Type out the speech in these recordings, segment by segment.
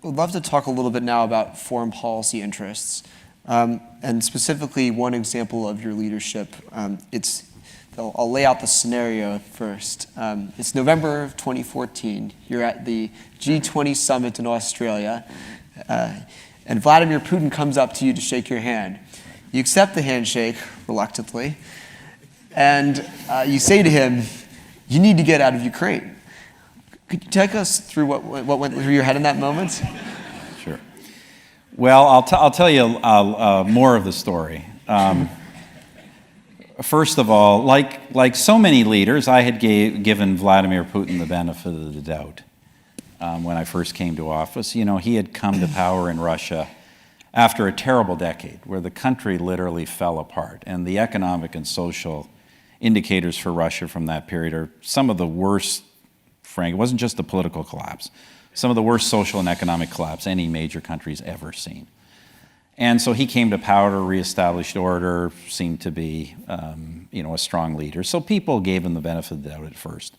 would love to talk a little bit now about foreign policy interests, and specifically one example of your leadership. I'll lay out the scenario first. It's November of 2014. You're at the G20 summit in Australia, and Vladimir Putin comes up to you to shake your hand. You accept the handshake reluctantly, and you say to him, "You need to get out of Ukraine." Could you take us through what went through your head in that moment? Sure. Well, I'll tell you more of the story. First of all, like so many leaders, I had given Vladimir Putin the benefit of the doubt when I first came to office. You know, he had come to power in Russia after a terrible decade where the country literally fell apart, and the economic and social indicators for Russia from that period are some of the worst. Frank, it wasn't just a political collapse, some of the worst social and economic collapse any major country's ever seen. And so he came to power, reestablished order, seemed to be, a strong leader. So people gave him the benefit of the doubt at first.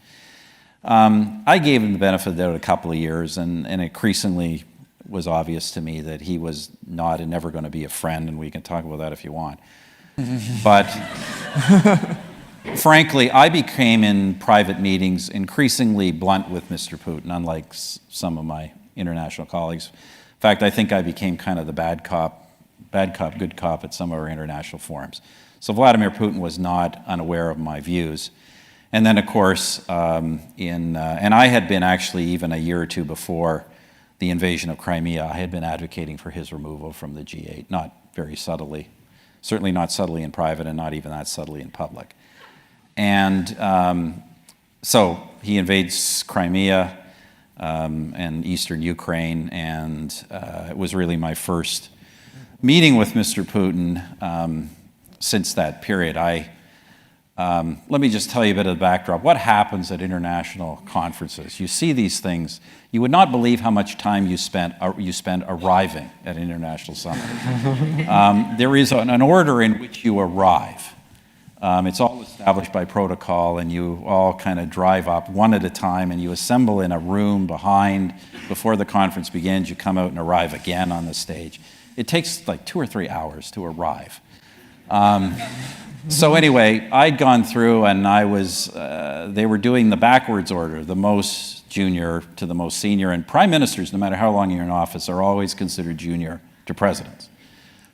I gave him the benefit of the doubt a couple of years, and increasingly was obvious to me that he was not and never going to be a friend, and we can talk about that if you want. But frankly, I became in private meetings increasingly blunt with Mr. Putin, unlike some of my international colleagues. In fact, I think I became kind of the bad cop, good cop at some of our international forums. So Vladimir Putin was not unaware of my views. And then, of course, and I had been actually even a year or two before the invasion of Crimea, I had been advocating for his removal from the G8, not very subtly, certainly not subtly in private and not even that subtly in public. And so he invades Crimea and eastern Ukraine, and it was really my first meeting with Mr. Putin since that period. Let me just tell you a bit of the backdrop. What happens at international conferences? You see these things. You would not believe how much time you spend arriving at an international summit. There is an order in which you arrive. It's all established by protocol, and you all kind of drive up one at a time, and you assemble in a room before the conference begins. You come out and arrive again on the stage. It takes like 2 or 3 hours to arrive. So anyway, I'd gone through, and they were doing the backwards order, the most junior to the most senior, and prime ministers, no matter how long you're in office, are always considered junior to presidents.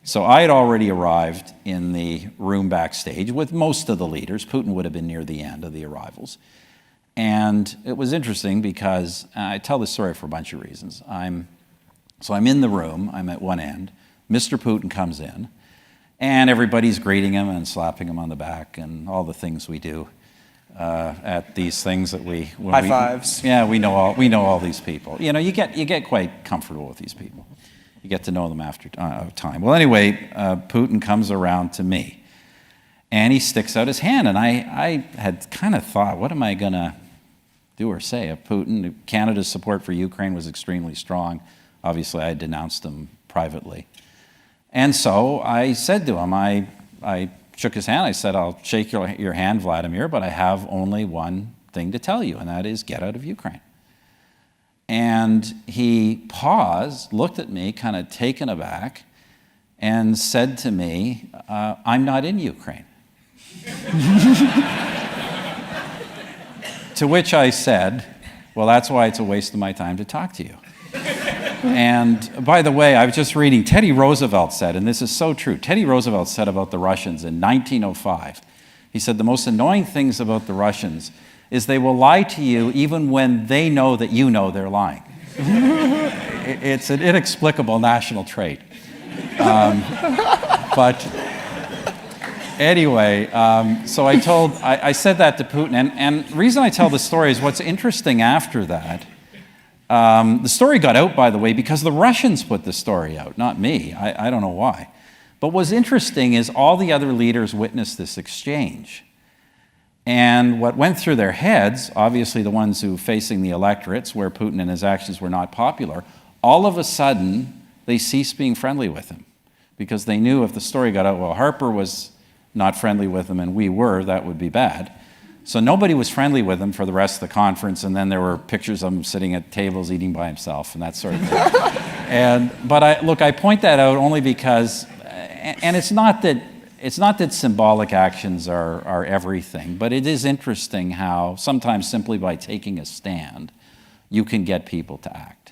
So I had already arrived in the room backstage with most of the leaders. Putin would have been near the end of the arrivals. And it was interesting because I tell this story for a bunch of reasons. I'm in the room, I'm at one end, Mr. Putin comes in, and everybody's greeting him and slapping him on the back and all the things we do at these things that high fives. Yeah, we know all these people. You know, you get quite comfortable with these people. You get to know them after time. Well, anyway, Putin comes around to me, and he sticks out his hand, and I had kind of thought, what am I going to do or say? Putin, Canada's support for Ukraine was extremely strong. Obviously, I denounced him privately. And so I said to him, I shook his hand. I said, I'll shake your hand, Vladimir, but I have only one thing to tell you, and that is get out of Ukraine. And he paused, looked at me, kind of taken aback, and said to me, I'm not in Ukraine. To which I said, well, that's why it's a waste of my time to talk to you. And by the way, I was just reading, Teddy Roosevelt said, and this is so true, Teddy Roosevelt said about the Russians in 1905, he said, the most annoying things about the Russians is they will lie to you even when they know that you know they're lying. It's an inexplicable national trait. But anyway, so I said that to Putin, and the reason I tell the story is what's interesting after that. The story got out, by the way, because the Russians put the story out, not me. I don't know why. But what's interesting is all the other leaders witnessed this exchange. And what went through their heads, obviously the ones who facing the electorates, where Putin and his actions were not popular, all of a sudden they ceased being friendly with him. Because they knew if the story got out, well, Harper was not friendly with him and we were, that would be bad. So nobody was friendly with him for the rest of the conference, and then there were pictures of him sitting at tables eating by himself and that sort of thing. But I point that out only because, and it's not that symbolic actions are everything, but it is interesting how sometimes simply by taking a stand, you can get people to act.